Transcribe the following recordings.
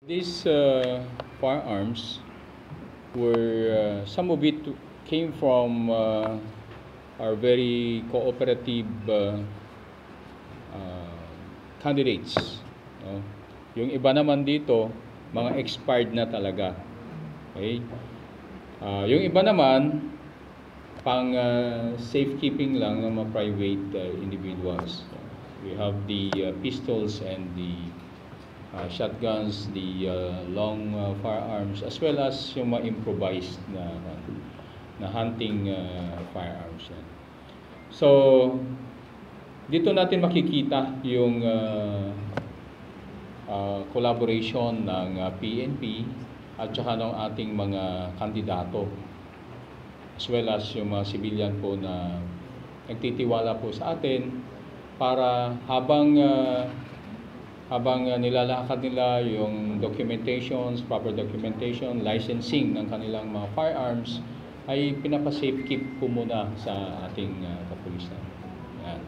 These firearms were some of it came from our very cooperative candidates. No? Yung iba naman dito, mga expired na talaga. Okay? Yung iba naman, pang safekeeping lang ng mga private individuals. We have the pistols and the shotguns, the long firearms, as well as yung mga improvised na hunting firearms. So, dito natin makikita yung collaboration ng PNP at saka ng ating mga kandidato, as well as yung mga civilian po na nagtitiwala po sa atin para habang nilalakad nila yung documentations, proper documentation, licensing ng kanilang mga firearms, ay pinapa-safekeep po muna sa ating kapulisan. Yan.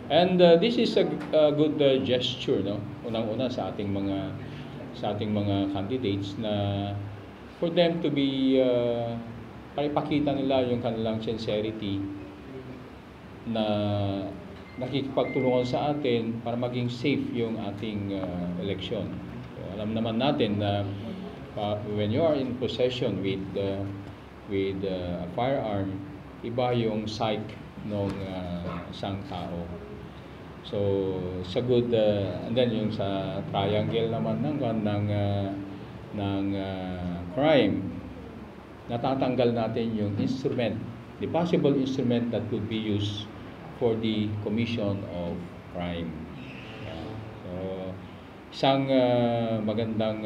And this is a good gesture, no? Unang-una sa ating mga candidates na for them to be para ipakita nila yung kanilang sincerity na nakikipagtulungan sa atin para maging safe yung ating eleksyon. So, alam naman natin na when you are in possession with a firearm, iba yung psyche ng isang tao. So sa good and then yung sa triangle naman ng crime, natatanggal natin yung instrument, the possible instrument that could be used for the commission of crime. So isang magandang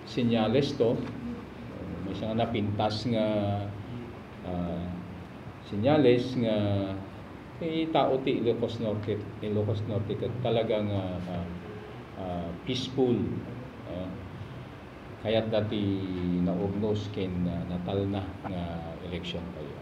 senyales to. May isang napintas nga senyales nga tao ti Ilocos Norte talagang peaceful. Kaya't dati naugnos ken natal na nga election kayo.